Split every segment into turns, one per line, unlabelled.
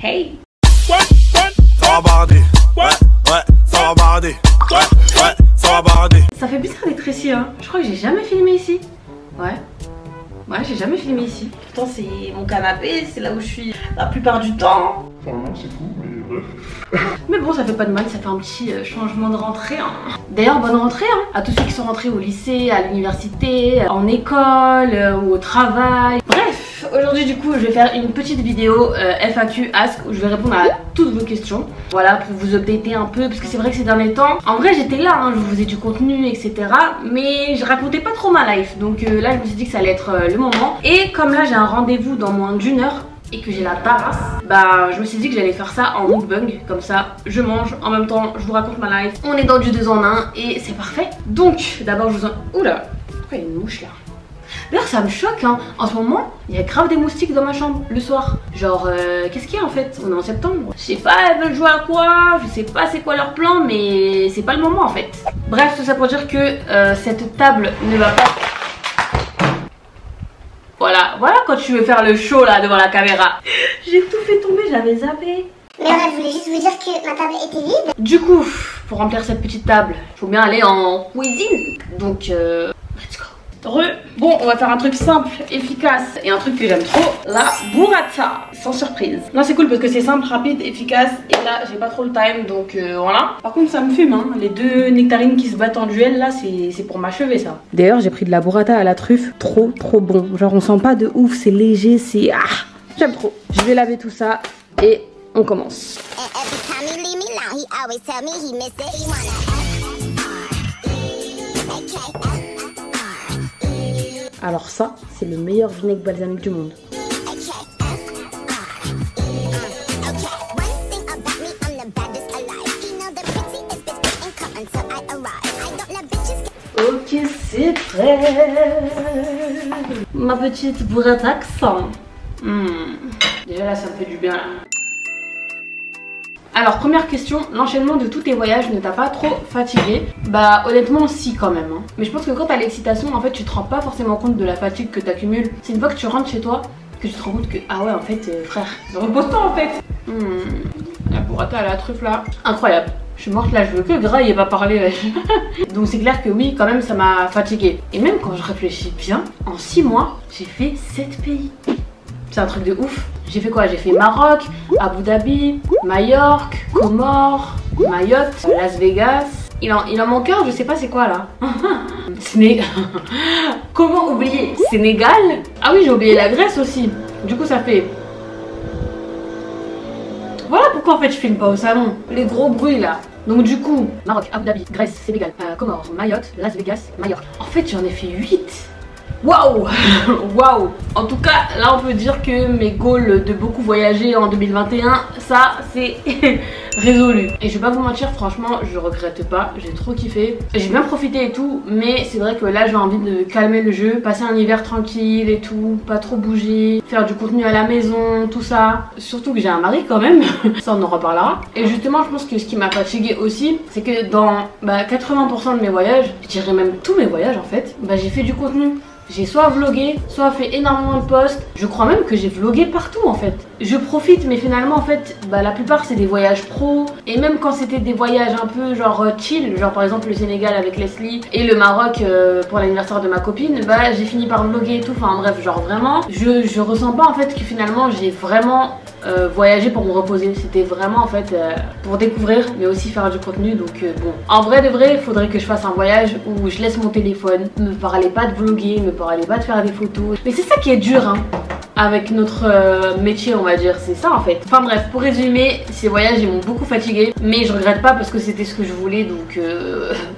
Hey.
Ça va barder. Ouais, ça va barder. Ouais, ça va barder.
Ça fait bizarre d'être ici, hein. Je crois que j'ai jamais filmé ici. Ouais, j'ai jamais filmé ici. Pourtant, c'est mon canapé, c'est là où je suis la plupart du temps.
Enfin non, c'est fou, mais bref.
Mais bon, ça fait pas de mal, ça fait un petit changement de rentrée. Hein. D'ailleurs, bonne rentrée hein, à tous ceux qui sont rentrés au lycée, à l'université, en école ou au travail. Bref, aujourd'hui du coup, je vais faire une petite vidéo FAQ Ask où je vais répondre à toutes vos questions. Voilà, pour vous updater un peu, parce que c'est vrai que ces derniers temps, en vrai j'étais là, hein, je vous faisais du contenu, etc. Mais je racontais pas trop ma life. Donc là, je me suis dit que ça allait être le moment. Et comme là, j'ai un rendez-vous dans moins d'1 heure, et que j'ai la barasse, bah je me suis dit que j'allais faire ça en mukbang, comme ça je mange en même temps, je vous raconte ma life, on est dans du 2 en 1 et c'est parfait. Donc d'abord je vous en... Oula, pourquoi il y a une mouche là? D'ailleurs ça me choque hein, en ce moment il y a grave des moustiques dans ma chambre le soir. Genre qu'est-ce qu'il y a en fait? On est en septembre. Je sais pas elles veulent jouer à quoi, je sais pas c'est quoi leur plan mais c'est pas le moment en fait. Bref tout ça pour dire que cette table ne va pas... Voilà quand tu veux faire le show là devant la caméra. J'ai tout fait tomber, j'avais zappé.
Mais voilà, je voulais juste vous dire que ma table était vide.
Du coup, pour remplir cette petite table, il faut bien aller en cuisine. Donc, let's go. Bon, on va faire un truc simple, efficace et un truc que j'aime trop, la burrata, sans surprise. Non, c'est cool parce que c'est simple, rapide, efficace et là, j'ai pas trop le time donc voilà. Par contre, ça me fume, hein. Les deux nectarines qui se battent en duel là, c'est pour m'achever ça. D'ailleurs, j'ai pris de la burrata à la truffe, trop bon. Genre, on sent pas de ouf, c'est léger, c'est... Ah, j'aime trop. Je vais laver tout ça et on commence. Alors ça, c'est le meilleur vinaigre balsamique du monde. Ok, c'est prêt. Ma petite burrata accent. Déjà là, ça me fait du bien là. Alors première question, l'enchaînement de tous tes voyages ne t'a pas trop fatigué? Bah honnêtement si quand même hein. Mais je pense que quand t'as l'excitation en fait tu te rends pas forcément compte de la fatigue que t'accumules. C'est une fois que tu rentres chez toi que tu te rends compte que ah ouais en fait frère, repose-toi en fait. La burrata à la truffe là, incroyable. Je suis morte là, je veux que Gras il ait pas parlé là. Donc c'est clair que oui quand même ça m'a fatiguée. Et même quand je réfléchis bien, en 6 mois j'ai fait 7 pays. C'est un truc de ouf. J'ai fait quoi? J'ai fait Maroc, Abu Dhabi, Majorque, Comores, Mayotte, Las Vegas. Il en manque un, je sais pas c'est quoi là. Comment oublier? Sénégal. Ah oui j'ai oublié la Grèce aussi. Du coup ça fait... Voilà pourquoi en fait je filme pas au salon. Les gros bruits là. Donc du coup, Maroc, Abu Dhabi, Grèce, Sénégal, Comores, Mayotte, Las Vegas, Majorque. En fait j'en ai fait 8. Waouh. Waouh. En tout cas là on peut dire que mes goals de beaucoup voyager en 2021 ça c'est résolu. Et je vais pas vous mentir franchement je regrette pas, j'ai trop kiffé. J'ai bien profité et tout mais c'est vrai que là j'ai envie de calmer le jeu, passer un hiver tranquille et tout, pas trop bouger, faire du contenu à la maison, tout ça. Surtout que j'ai un mari quand même, ça on en reparlera. Et justement je pense que ce qui m'a fatiguée aussi c'est que dans 80% de mes voyages, je dirais même tous mes voyages en fait, j'ai fait du contenu. J'ai soit vlogué, soit fait énormément de posts. Je crois même que j'ai vlogué partout en fait. Je profite mais finalement en fait la plupart c'est des voyages pro. Et même quand c'était des voyages un peu genre chill, genre par exemple le Sénégal avec Leslie et le Maroc pour l'anniversaire de ma copine, j'ai fini par vloguer et tout. Enfin bref genre vraiment je ressens pas en fait que finalement j'ai vraiment voyagé pour me reposer. C'était vraiment en fait pour découvrir mais aussi faire du contenu. Donc bon, en vrai de vrai il faudrait que je fasse un voyage où je laisse mon téléphone, me parlez pas de vloguer, me parlez pas de faire des photos. Mais c'est ça qui est dur hein avec notre métier on va dire, c'est ça en fait. Enfin bref, pour résumer, ces voyages ils m'ont beaucoup fatiguée mais je regrette pas parce que c'était ce que je voulais donc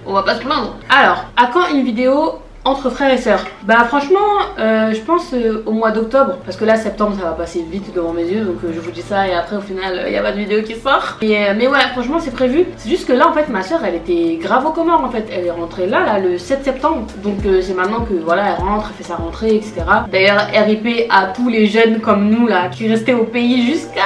on va pas se plaindre. Alors, à quand une vidéo entre frères et sœurs? Franchement je pense au mois d'octobre parce que là septembre ça va passer vite devant mes yeux donc je vous dis ça et après au final il n'y a pas de vidéo qui sort. Mais ouais franchement c'est prévu. C'est juste que là en fait ma soeur elle était grave aux Comores en fait. Elle est rentrée là le 7 septembre donc c'est maintenant que voilà elle rentre, elle fait sa rentrée etc. D'ailleurs RIP à tous les jeunes comme nous là qui restaient au pays jusqu'à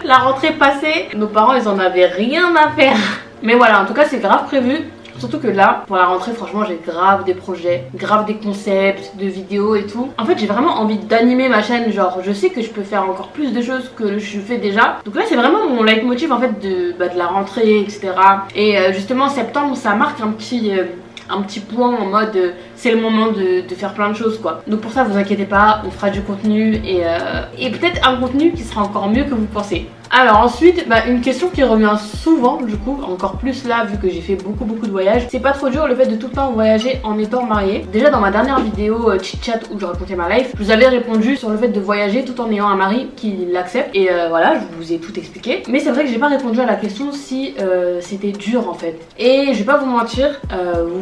la rentrée passée. Nos parents ils en avaient rien à faire. Mais voilà en tout cas c'est grave prévu. Surtout que là, pour la rentrée, franchement, j'ai grave des projets, grave des concepts, de vidéos et tout. En fait, j'ai vraiment envie d'animer ma chaîne. Genre, je sais que je peux faire encore plus de choses que je fais déjà. Donc là, c'est vraiment mon leitmotiv en fait de la rentrée, etc. Et justement, septembre, ça marque un petit point en mode c'est le moment de faire plein de choses quoi. Donc pour ça vous inquiétez pas, on fera du contenu et peut-être un contenu qui sera encore mieux que vous pensez. Alors ensuite, une question qui revient souvent du coup, encore plus là vu que j'ai fait beaucoup de voyages. C'est pas trop dur le fait de tout le temps voyager en étant mariée. Déjà dans ma dernière vidéo chit chat où je racontais ma life, je vous avais répondu sur le fait de voyager tout en ayant un mari qui l'accepte. Et voilà, je vous ai tout expliqué. Mais c'est vrai que j'ai pas répondu à la question si c'était dur en fait. Et je vais pas vous mentir,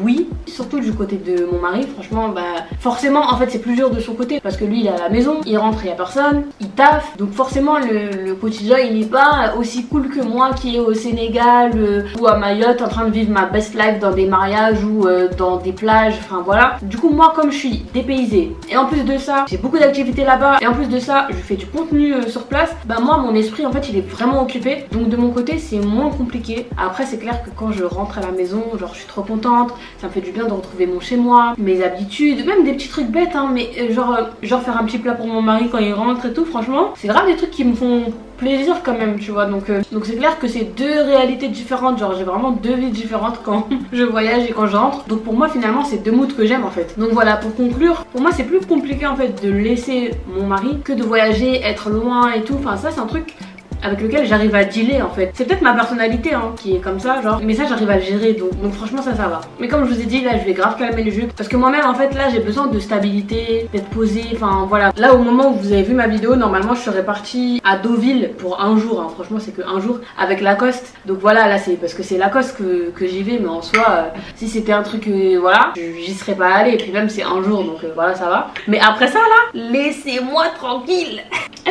oui, surtout du côté de mon mari, franchement forcément en fait c'est plus dur de son côté parce que lui il est à la maison, il rentre, il y a personne, il taffe, donc forcément le quotidien il n'est pas aussi cool que moi qui est au Sénégal ou à Mayotte en train de vivre ma best life dans des mariages ou dans des plages, enfin voilà. Du coup moi comme je suis dépaysée et en plus de ça j'ai beaucoup d'activités là-bas et en plus de ça je fais du contenu sur place, moi mon esprit en fait il est vraiment occupé, donc de mon côté c'est moins compliqué. Après c'est clair que quand je rentre à la maison, genre je suis trop contente, ça me fait du bien de retrouver mon chez moi, mes habitudes, même des petits trucs bêtes hein, mais genre faire un petit plat pour mon mari quand il rentre et tout, franchement c'est grave des trucs qui me font plaisir quand même, tu vois. Donc c'est clair que c'est deux réalités différentes, genre j'ai vraiment deux vies différentes quand je voyage et quand je rentre. Donc pour moi finalement c'est deux moods que j'aime en fait. Donc voilà, pour conclure, pour moi c'est plus compliqué en fait de laisser mon mari que de voyager, être loin et tout. Enfin ça c'est un truc avec lequel j'arrive à dealer en fait. C'est peut-être ma personnalité hein, qui est comme ça genre, mais ça j'arrive à le gérer donc franchement ça va. Mais comme je vous ai dit là je vais grave calmer le jeu parce que moi-même en fait là j'ai besoin de stabilité, d'être posée, enfin voilà. Là au moment où vous avez vu ma vidéo, normalement je serais partie à Deauville pour un jour hein. Franchement c'est que un jour avec Lacoste. Donc voilà, là c'est parce que c'est Lacoste que j'y vais, mais en soi si c'était un truc voilà, j'y serais pas allée et puis même c'est un jour donc voilà ça va. Mais après ça là, laissez-moi tranquille.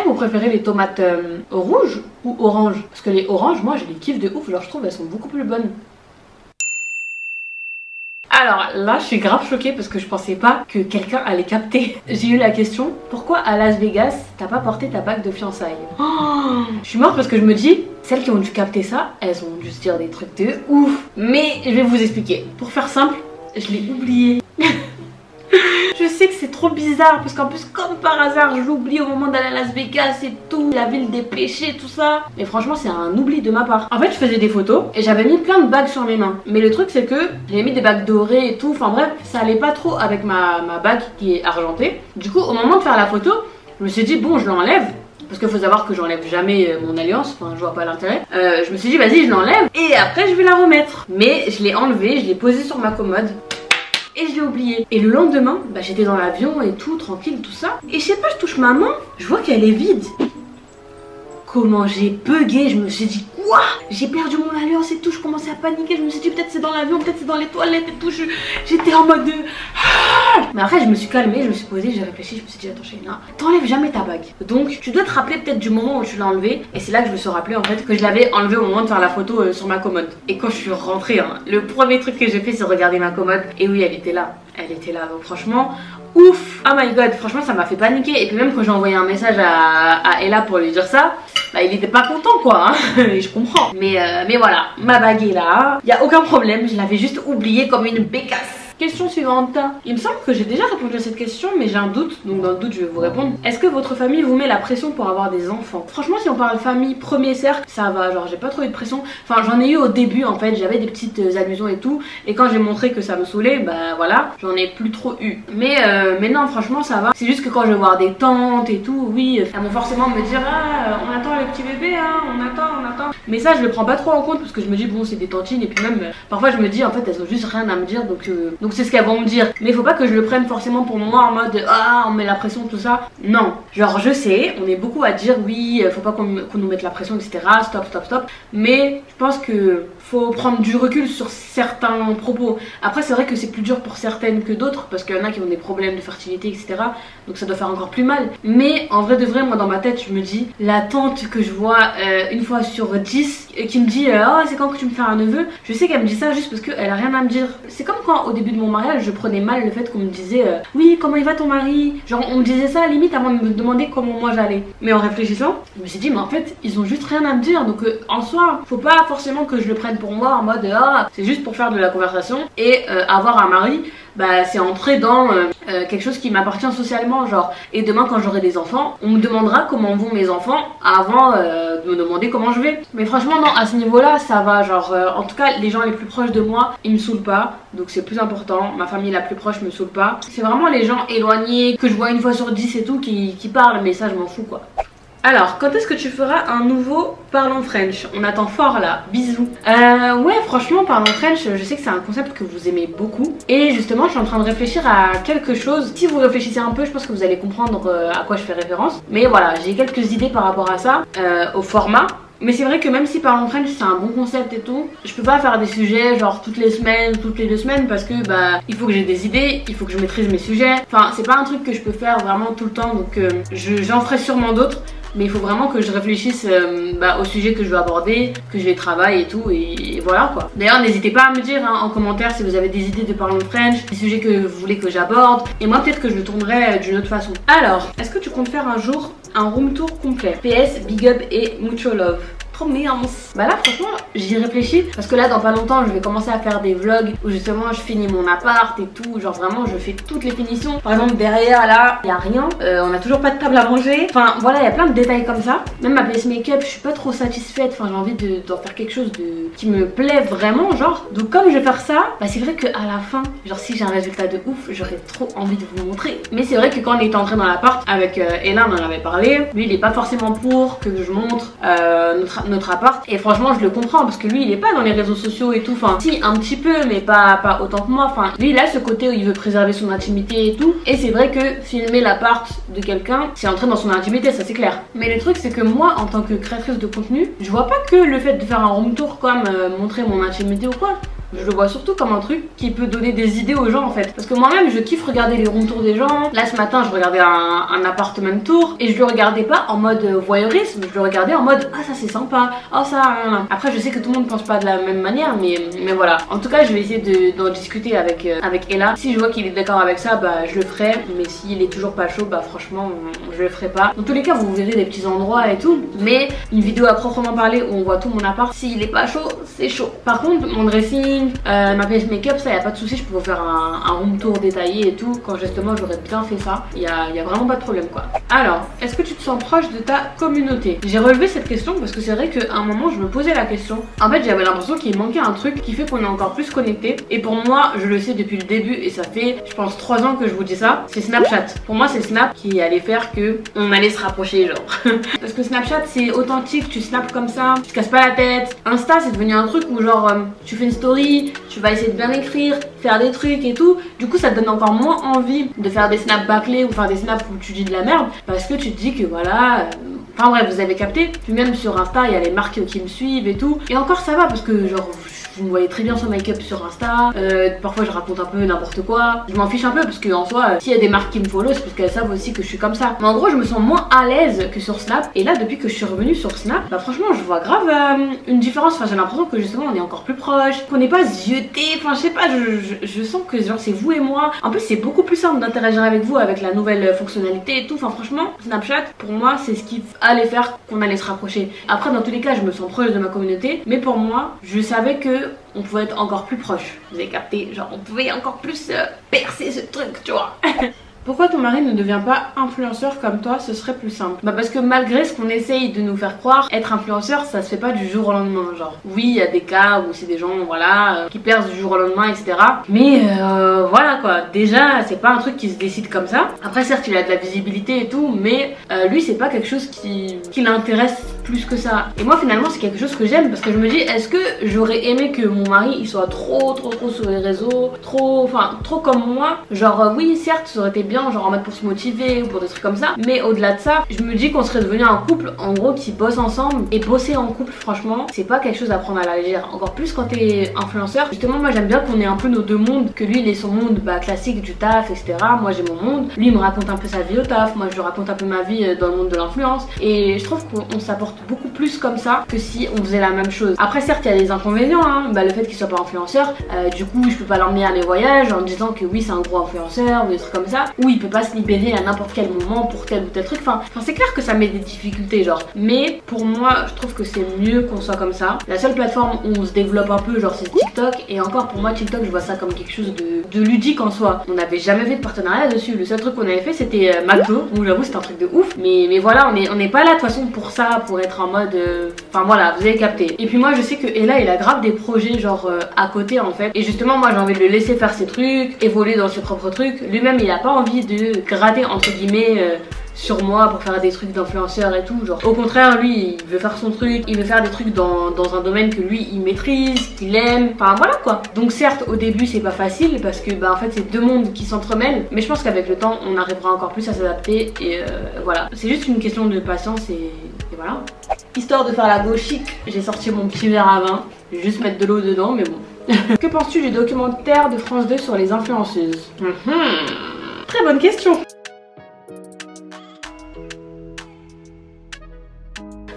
Vous préférez les tomates rouges ou oranges? Parce que les oranges, moi je les kiffe de ouf, genre je trouve elles sont beaucoup plus bonnes. Alors là je suis grave choquée parce que je pensais pas que quelqu'un allait capter. J'ai eu la question, pourquoi à Las Vegas t'as pas porté ta bague de fiançailles? Je suis morte parce que je me dis, celles qui ont dû capter ça, elles ont dû se dire des trucs de ouf. Mais je vais vous expliquer. Pour faire simple, je l'ai oublié. Je sais que c'est trop bizarre parce qu'en plus comme par hasard je l'oublie au moment d'aller à Las Vegas et tout, la ville des péchés, tout ça. Mais franchement c'est un oubli de ma part. En fait je faisais des photos et j'avais mis plein de bagues sur mes mains. Mais le truc c'est que j'avais mis des bagues dorées et tout, enfin bref ça allait pas trop avec ma bague qui est argentée. Du coup au moment de faire la photo je me suis dit bon je l'enlève. Parce qu'il faut savoir que j'enlève jamais mon alliance, enfin je vois pas l'intérêt. Je me suis dit vas-y je l'enlève et après je vais la remettre. Mais je l'ai enlevée, je l'ai posée sur ma commode. Et je l'ai oublié. Et le lendemain, j'étais dans l'avion et tout, tranquille, tout ça. Et je sais pas, je touche ma main, je vois qu'elle est vide. Comment j'ai bugué, je me suis dit quoi? J'ai perdu mon alliance et tout, je commençais à paniquer, je me suis dit peut-être c'est dans l'avion, peut-être c'est dans les toilettes et tout, j'étais en mode de... Mais après je me suis calmée, je me suis posée, j'ai réfléchi, je me suis dit attends Shaina, t'enlèves jamais ta bague. Donc tu dois te rappeler peut-être du moment où tu l'as enlevée. Et c'est là que je me suis rappelé en fait que je l'avais enlevée au moment de faire la photo sur ma commode. Et quand je suis rentrée, hein, le premier truc que j'ai fait c'est regarder ma commode. Et oui elle était là, donc franchement... Ouf! Oh my god, franchement ça m'a fait paniquer. Et puis même quand j'ai envoyé un message à Ella pour lui dire ça, il était pas content quoi hein. Et je comprends. Mais voilà, ma bague est là, y a aucun problème, je l'avais juste oubliée comme une bécasse. Question suivante. Il me semble que j'ai déjà répondu à cette question mais j'ai un doute, donc dans le doute je vais vous répondre. Est-ce que votre famille vous met la pression pour avoir des enfants? Franchement si on parle famille premier cercle ça va, genre j'ai pas trop eu de pression. Enfin j'en ai eu au début en fait, j'avais des petites allusions et tout. Et quand j'ai montré que ça me saoulait, voilà, j'en ai plus trop eu. Mais non franchement ça va. C'est juste que quand je vais voir des tantes et tout, oui, elles vont forcément me dire ah on attend le petit bébé hein, on attend. Mais ça je le prends pas trop en compte parce que je me dis bon c'est des tantines et puis même parfois je me dis en fait elles ont juste rien à me dire donc c'est ce qu'elles vont me dire. Mais il faut pas que je le prenne forcément pour moi en mode ah on met la pression tout ça. Non, genre je sais, on est beaucoup à dire oui faut pas qu'on nous mette la pression etc. Stop. Mais je pense que faut prendre du recul sur certains propos. Après c'est vrai que c'est plus dur pour certaines que d'autres parce qu'il y en a qui ont des problèmes de fertilité etc. Donc ça doit faire encore plus mal. Mais en vrai de vrai moi dans ma tête je me dis la tante que je vois une fois sur 10 qui me dit oh c'est quand que tu me fais un neveu, je sais qu'elle me dit ça juste parce qu'elle a rien à me dire. C'est comme quand au début de de mon mariage, je prenais mal le fait qu'on me disait oui, comment il va ton mari? Genre on me disait ça limite avant de me demander comment moi j'allais. Mais en réfléchissant, je me suis dit mais en fait ils ont juste rien à me dire, donc en soi faut pas forcément que je le prenne pour moi en mode ah c'est juste pour faire de la conversation. Et avoir un mari, bah c'est entrer dans quelque chose qui m'appartient socialement, genre. Et demain quand j'aurai des enfants, on me demandera comment vont mes enfants avant de me demander comment je vais. Mais franchement non, à ce niveau là ça va, genre en tout cas les gens les plus proches de moi ils me saoulent pas, donc c'est plus important. Ma famille la plus proche me saoule pas, c'est vraiment les gens éloignés que je vois une fois sur 10 et tout qui parlent, mais ça je m'en fous quoi. Alors, quand est-ce que tu feras un nouveau Parlons French? On attend fort là, bisous. Ouais, franchement, Parlons French, je sais que c'est un concept que vous aimez beaucoup. Et justement, je suis en train de réfléchir à quelque chose. Si vous réfléchissez un peu, je pense que vous allez comprendre à quoi je fais référence. Mais voilà, j'ai quelques idées par rapport à ça, au format. Mais c'est vrai que même si Parlons French c'est un bon concept et tout, je peux pas faire des sujets genre toutes les semaines, toutes les 2 semaines, parce que bah il faut que j'ai des idées, il faut que je maîtrise mes sujets. Enfin c'est pas un truc que je peux faire vraiment tout le temps, donc j'en ferai sûrement d'autres. Mais il faut vraiment que je réfléchisse au sujet que je veux aborder, que je les travaille et tout, et voilà quoi. D'ailleurs n'hésitez pas à me dire en commentaire si vous avez des idées de Parlons French, des sujets que vous voulez que j'aborde, et moi peut-être que je le tournerai d'une autre façon. Alors, est-ce que tu comptes faire un jour un room tour complet? PS, big up et mucho love. Trop mignon. Bah là franchement j'y réfléchis parce que là dans pas longtemps je vais commencer à faire des vlogs où justement je finis mon appart et tout, genre vraiment je fais toutes les finitions. Par exemple derrière là il y a rien, on a toujours pas de table à manger, enfin voilà il y a plein de détails comme ça. Même ma pièce make-up je suis pas trop satisfaite, enfin j'ai envie d'en faire quelque chose qui me plaît vraiment genre. Donc comme je vais faire ça, bah c'est vrai que à la fin genre si j'ai un résultat de ouf j'aurais trop envie de vous montrer. Mais c'est vrai que quand on est entré dans l'appart avec Ella on en avait parlé, lui il est pas forcément pour que je montre notre appart, et franchement je le comprends parce que lui il est pas dans les réseaux sociaux et tout, enfin si un petit peu mais pas autant que moi, enfin lui il a ce côté où il veut préserver son intimité et tout, et c'est vrai que filmer l'appart de quelqu'un c'est entrer dans son intimité, ça c'est clair. Mais le truc c'est que moi en tant que créatrice de contenu je vois pas que le fait de faire un room tour comme montrer mon intimité ou quoi. Je le vois surtout comme un truc qui peut donner des idées aux gens en fait. Parce que moi-même je kiffe regarder les room tours des gens. Là ce matin je regardais un appartement tour et je le regardais pas en mode voyeurisme, je le regardais en mode ah ça c'est sympa, oh ça Après je sais que tout le monde pense pas de la même manière, mais voilà. En tout cas je vais essayer d'en discuter avec Ella. Si je vois qu'il est d'accord avec ça bah je le ferai, mais s'il est toujours pas chaud bah franchement je le ferai pas. Dans tous les cas vous verrez des petits endroits et tout, mais une vidéo à proprement parler où on voit tout mon appart, s'il est pas chaud c'est chaud. Par contre mon dressing, ma pièce make-up ça y a pas de souci, je peux vous faire un room tour détaillé et tout quand justement j'aurais bien fait ça, y a vraiment pas de problème quoi. Alors est-ce que tu te sens proche de ta communauté? J'ai relevé cette question parce que c'est vrai qu'à un moment je me posais la question. En fait j'avais l'impression qu'il manquait un truc qui fait qu'on est encore plus connecté, et pour moi je le sais depuis le début et ça fait je pense 3 ans que je vous dis ça, c'est Snapchat. Pour moi c'est Snap qui allait faire que on allait se rapprocher genre parce que Snapchat c'est authentique, tu snaps comme ça, tu te casses pas la tête. Insta c'est devenu un truc où genre tu fais une story, tu vas essayer de bien écrire, faire des trucs et tout, du coup ça te donne encore moins envie de faire des snaps bâclés ou faire des snaps où tu dis de la merde, parce que tu te dis que voilà enfin bref vous avez capté. Puis même sur Insta il y a les marques qui me suivent et tout, et encore ça va parce que genre vous me voyez très bien sur make-up sur Insta, parfois je raconte un peu n'importe quoi, je m'en fiche un peu parce que en soi s'il y a des marques qui me follow c'est parce qu'elles savent aussi que je suis comme ça. Mais en gros je me sens moins à l'aise que sur Snap, et là depuis que je suis revenue sur Snap bah franchement je vois grave une différence. Enfin j'ai l'impression que justement on est encore plus proche, qu'on n'est pas zioté, enfin je sais pas, je sens que genre c'est vous et moi. En plus c'est beaucoup plus simple d'interagir avec vous avec la nouvelle fonctionnalité et tout, enfin franchement Snapchat pour moi c'est ce qui allait faire qu'on allait se rapprocher. Après dans tous les cas je me sens proche de ma communauté, mais pour moi je savais que on pouvait être encore plus proche. Vous avez capté, genre on pouvait encore plus percer ce truc, tu vois. Pourquoi ton mari ne devient pas influenceur comme toi? Ce serait plus simple. Bah parce que malgré ce qu'on essaye de nous faire croire, être influenceur ça se fait pas du jour au lendemain. Genre oui il y a des cas où c'est des gens voilà qui percent du jour au lendemain etc. Mais voilà quoi, déjà c'est pas un truc qui se décide comme ça. Après certes il a de la visibilité et tout, mais lui c'est pas quelque chose qui l'intéresse plus que ça. Et moi finalement c'est quelque chose que j'aime parce que je me dis est-ce que j'aurais aimé que mon mari il soit trop sur les réseaux, trop comme moi. Genre oui certes ça aurait été bien genre en mode pour se motiver ou pour des trucs comme ça, mais au-delà de ça je me dis qu'on serait devenu un couple en gros qui bosse ensemble, et bosser en couple franchement c'est pas quelque chose à prendre à la légère, encore plus quand t'es influenceur. Justement moi j'aime bien qu'on ait un peu nos deux mondes, que lui il ait son monde classique du taf etc, moi j'ai mon monde, lui il me raconte un peu sa vie au taf, moi je lui raconte un peu ma vie dans le monde de l'influence, et je trouve qu'on s'apporte sorte beaucoup plus comme ça que si on faisait la même chose. Après certes il y a des inconvénients, hein. Le fait qu'il soit pas influenceur, du coup je peux pas l'emmener à mes voyages en disant que oui c'est un gros influenceur ou des trucs comme ça, ou il peut pas se libérer à n'importe quel moment pour tel ou tel truc, enfin c'est clair que ça met des difficultés genre, mais pour moi je trouve que c'est mieux qu'on soit comme ça. La seule plateforme où on se développe un peu genre c'est TikTok, et encore pour moi TikTok je vois ça comme quelque chose de ludique en soi. On n'avait jamais fait de partenariat dessus, le seul truc qu'on avait fait c'était McDo, où j'avoue c'était un truc de ouf, mais voilà on n'est pas là de toute façon pour ça, pour être en mode enfin voilà vous avez capté. Et puis moi je sais que Ella il a grave des projets genre à côté en fait, et justement moi j'ai envie de le laisser faire ses trucs, évoluer dans ses propres trucs. Lui-même il a pas envie de gratter entre guillemets sur moi pour faire des trucs d'influenceur et tout, genre au contraire lui il veut faire son truc, il veut faire des trucs dans un domaine que lui il maîtrise, qu'il aime, enfin voilà quoi. Donc certes au début c'est pas facile parce que bah en fait c'est deux mondes qui s'entremêlent, mais je pense qu'avec le temps on arrivera encore plus à s'adapter, et voilà, c'est juste une question de patience, et voilà. Histoire de faire la go chic, j'ai sorti mon petit verre à vin, je vais juste mettre de l'eau dedans, mais bon. Que penses-tu du documentaire de France 2 sur les influenceuses? Très bonne question.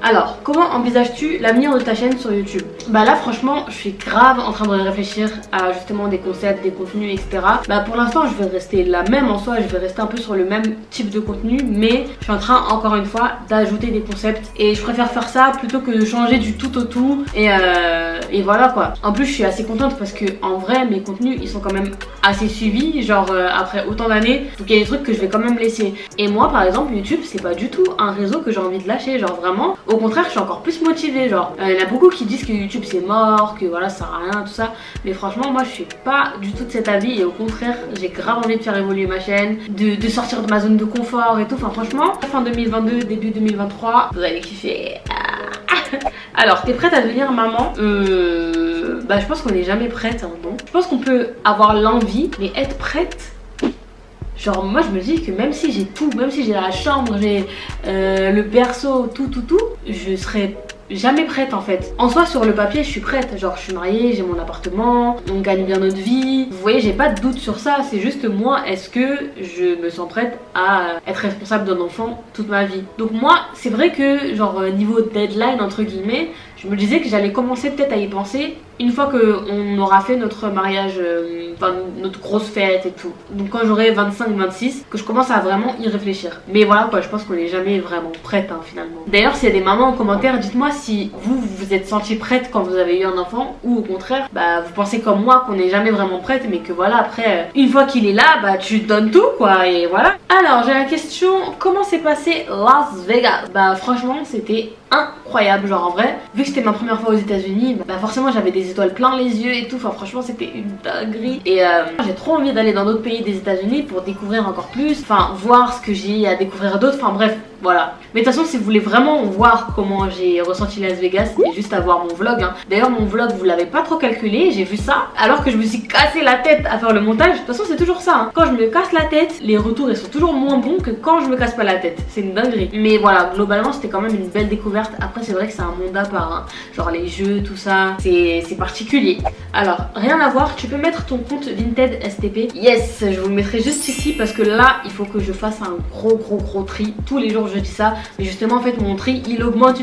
Alors, comment envisages-tu l'avenir de ta chaîne sur YouTube? Bah là franchement je suis grave en train de réfléchir à justement des concepts, des contenus, etc. Bah pour l'instant je vais rester la même en soi, je vais rester un peu sur le même type de contenu, mais je suis en train encore une fois d'ajouter des concepts, et je préfère faire ça plutôt que de changer du tout au tout, et voilà quoi. En plus je suis assez contente parce que en vrai mes contenus ils sont quand même assez suivis, genre après autant d'années, donc il y a des trucs que je vais quand même laisser. Et moi par exemple YouTube c'est pas du tout un réseau que j'ai envie de lâcher, genre vraiment. Au contraire je suis encore plus motivée, genre il y en a beaucoup qui disent que YouTube c'est mort, que voilà ça sert à rien tout ça, mais franchement moi je suis pas du tout de cet avis, et au contraire j'ai grave envie de faire évoluer ma chaîne, de sortir de ma zone de confort et tout. Enfin franchement fin 2022 début 2023 vous allez kiffer. Alors t'es prête à devenir maman? Bah je pense qu'on n'est jamais prête, hein, bon. Je pense qu'on peut avoir l'envie, mais être prête, genre moi je me dis que même si j'ai tout, même si j'ai la chambre, j'ai le berceau, tout, je serais jamais prête en fait. En soi sur le papier je suis prête, genre je suis mariée, j'ai mon appartement, on gagne bien notre vie, vous voyez j'ai pas de doute sur ça, c'est juste moi est-ce que je me sens prête à être responsable d'un enfant toute ma vie. Donc moi c'est vrai que genre niveau deadline entre guillemets, je me disais que j'allais commencer peut-être à y penser une fois qu'on aura fait notre mariage, enfin notre grosse fête et tout. Donc quand j'aurai 25-26, que je commence à vraiment y réfléchir. Mais voilà quoi, je pense qu'on n'est jamais vraiment prête hein, finalement. D'ailleurs s'il y a des mamans en commentaire, dites-moi si vous vous êtes sentie prête quand vous avez eu un enfant, ou au contraire, bah vous pensez comme moi qu'on n'est jamais vraiment prête, mais que voilà après, une fois qu'il est là, bah tu donnes tout quoi, et voilà. Alors j'ai la question, comment s'est passé Las Vegas? Bah franchement c'était incroyable, genre en vrai, vu que c'était ma première fois aux États-Unis, bah forcément j'avais des étoiles plein les yeux et tout, enfin franchement c'était une dinguerie, et j'ai trop envie d'aller dans d'autres pays des États-Unis pour découvrir encore plus, enfin voir ce que j'ai à découvrir d'autres, enfin bref voilà. Mais de toute façon si vous voulez vraiment voir comment j'ai ressenti Las Vegas, c'est juste à voir mon vlog hein. D'ailleurs mon vlog vous l'avez pas trop calculé, j'ai vu ça alors que je me suis cassé la tête à faire le montage. De toute façon c'est toujours ça hein. Quand je me casse la tête, les retours ils sont toujours moins bons que quand je me casse pas la tête, c'est une dinguerie. Mais voilà, globalement c'était quand même une belle découverte. Après c'est vrai que c'est un monde à part hein. Genre les jeux, tout ça, c'est particulier. Alors rien à voir, tu peux mettre ton compte Vinted STP. Yes, je vous le mettrai juste ici parce que là il faut que je fasse un gros tri. Tous les jours je dis ça, mais justement en fait mon tri il augmente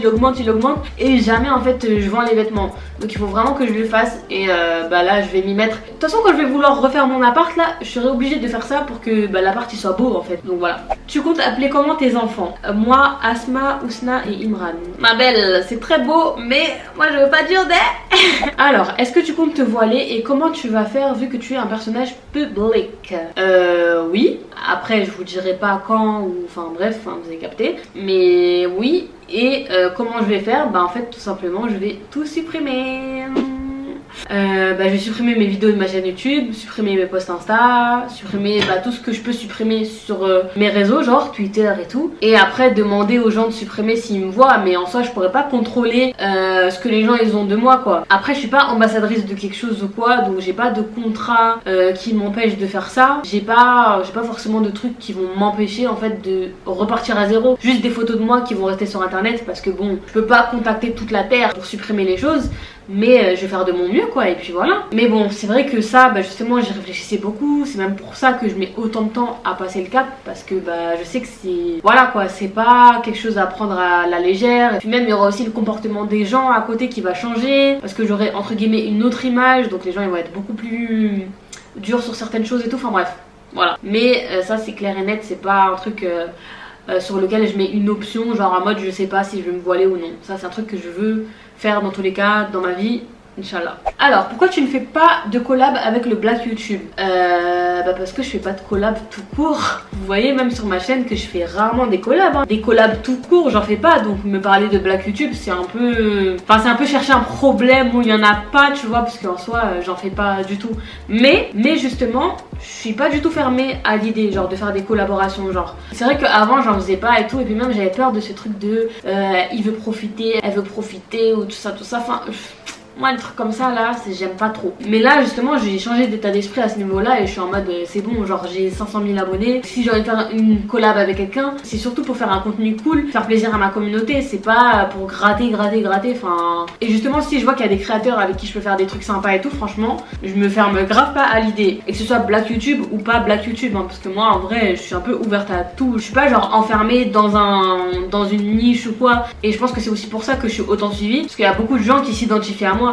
et jamais en fait je vends les vêtements, donc il faut vraiment que je le fasse, et bah là je vais m'y mettre. De toute façon quand je vais vouloir refaire mon appart là, je serai obligée de faire ça pour que bah, l'appart il soit beau en fait, donc voilà. Tu comptes appeler comment tes enfants? Moi, Asma, Ousna et Imran. Ma belle, c'est très beau mais moi je veux pas dire des. Alors est-ce que tu comptes te voiler, et comment tu vas faire vu que tu es un personnage public? Oui, après je vous dirai pas quand, ou enfin bref, hein, vous avez capté, mais oui. Et comment je vais faire? Bah en fait tout simplement je vais tout supprimer. Bah, je vais supprimer mes vidéos de ma chaîne YouTube, supprimer mes posts Insta, supprimer bah, tout ce que je peux supprimer sur mes réseaux, genre Twitter et tout. Et après demander aux gens de supprimer s'ils me voient, mais en soi je pourrais pas contrôler ce que les gens ils ont de moi quoi. Après je suis pas ambassadrice de quelque chose ou quoi, donc j'ai pas de contrat qui m'empêche de faire ça. J'ai pas forcément de trucs qui vont m'empêcher en fait de repartir à zéro. Juste des photos de moi qui vont rester sur internet parce que bon, je peux pas contacter toute la terre pour supprimer les choses. mais je vais faire de mon mieux quoi, et puis voilà. Mais bon, c'est vrai que ça, bah, justement j'y réfléchissais beaucoup, c'est même pour ça que je mets autant de temps à passer le cap, parce que bah, je sais que c'est, voilà quoi, c'est pas quelque chose à prendre à la légère. Et puis même il y aura aussi le comportement des gens à côté qui va changer, parce que j'aurai entre guillemets une autre image, donc les gens ils vont être beaucoup plus durs sur certaines choses et tout, enfin bref, voilà. Mais ça c'est clair et net, c'est pas un truc sur lequel je mets une option, genre en mode je sais pas si je vais me voiler ou non. Ça c'est un truc que je veux faire dans tous les cas dans ma vie, Inch'Allah. Alors pourquoi tu ne fais pas de collab avec le Black YouTube? Bah parce que je fais pas de collab tout court. Vous voyez même sur ma chaîne que je fais rarement des collabs, hein. Des collabs tout court j'en fais pas, donc me parler de Black YouTube c'est un peu... Enfin c'est un peu chercher un problème où il y en a pas, tu vois, parce qu'en soi j'en fais pas du tout. Mais justement je suis pas du tout fermée à l'idée genre de faire des collaborations, genre. C'est vrai qu'avant j'en faisais pas et tout, et puis même j'avais peur de ce truc de il veut profiter, elle veut profiter ou tout ça, enfin... Moi les trucs comme ça là, j'aime pas trop. Mais là justement j'ai changé d'état d'esprit à ce niveau là et je suis en mode c'est bon, genre j'ai 500 000 abonnés. Si j'ai envie de faire une collab avec quelqu'un, c'est surtout pour faire un contenu cool, faire plaisir à ma communauté, c'est pas pour gratter, enfin... Et justement si je vois qu'il y a des créateurs avec qui je peux faire des trucs sympas et tout, franchement je me ferme grave pas à l'idée. Et que ce soit Black YouTube ou pas Black YouTube, hein, parce que moi en vrai je suis un peu ouverte à tout. Je suis pas genre enfermée dans une niche ou quoi. Et je pense que c'est aussi pour ça que je suis autant suivie, parce qu'il y a beaucoup de gens qui s'identifient à moi.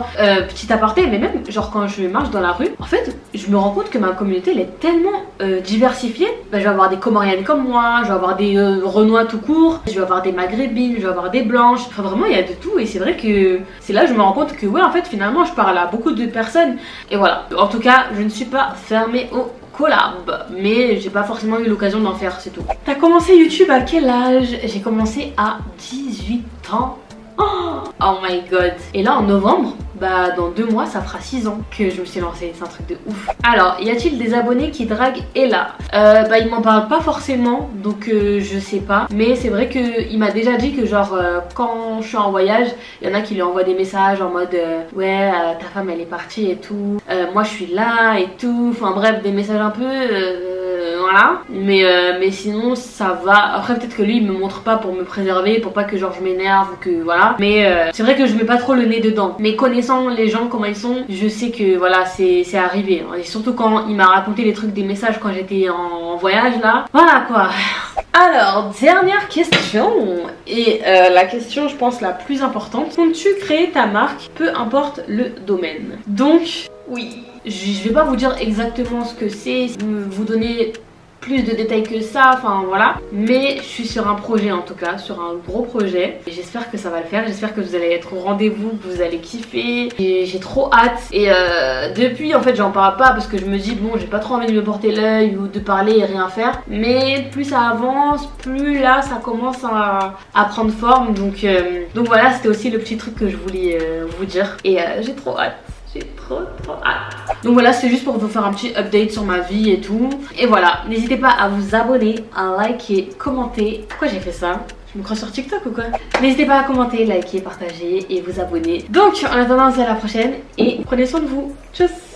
Petit aparté, mais même genre quand je marche dans la rue, en fait je me rends compte que ma communauté elle est tellement diversifiée. Bah, je vais avoir des Comoriennes comme moi, je vais avoir des Renois tout court, je vais avoir des Maghrébines, je vais avoir des blanches, enfin vraiment il y a de tout. Et c'est vrai que c'est là que je me rends compte que ouais en fait finalement je parle à beaucoup de personnes. Et voilà, en tout cas je ne suis pas fermée au collab, mais j'ai pas forcément eu l'occasion d'en faire, c'est tout. T'as commencé YouTube à quel âge? J'ai commencé à 18 ans. Oh my god. Et là en novembre, bah dans 2 mois ça fera 6 ans que je me suis lancée, c'est un truc de ouf. Alors y a-t-il des abonnés qui draguent Ella? Bah il m'en parle pas forcément, donc je sais pas. Mais c'est vrai qu'il m'a déjà dit que genre quand je suis en voyage, il y en a qui lui envoient des messages en mode ouais ta femme elle est partie et tout, moi je suis là et tout, enfin bref des messages un peu voilà. Mais sinon ça va. Après peut-être que lui il me montre pas pour me préserver, pour pas que genre je m'énerve ou que voilà. Mais c'est vrai que je mets pas trop le nez dedans. Mais connaissant les gens comment ils sont, je sais que voilà c'est arrivé. Et surtout quand il m'a raconté les trucs des messages quand j'étais en voyage là. Voilà quoi. Alors dernière question. Et la question je pense la plus importante. Comptes-tu créer ta marque, peu importe le domaine? Donc oui. Je vais pas vous dire exactement ce que c'est, vous donner plus de détails que ça, enfin voilà. Mais je suis sur un projet en tout cas, sur un gros projet. J'espère que ça va le faire, j'espère que vous allez être au rendez-vous, que vous allez kiffer. Et j'ai trop hâte. Et depuis en fait j'en parle pas parce que je me dis bon j'ai pas trop envie de me porter l'œil ou de parler et rien faire. Mais plus ça avance, plus là ça commence à prendre forme. Donc voilà, c'était aussi le petit truc que je voulais vous dire. Et j'ai trop hâte. J'ai trop hâte. Donc voilà, c'est juste pour vous faire un petit update sur ma vie et tout. Et voilà, n'hésitez pas à vous abonner, à liker, commenter. Pourquoi j'ai fait ça? Je me crois sur TikTok ou quoi? N'hésitez pas à commenter, liker, partager et vous abonner. Donc en attendant, on se dit à la prochaine et prenez soin de vous. Tchuss.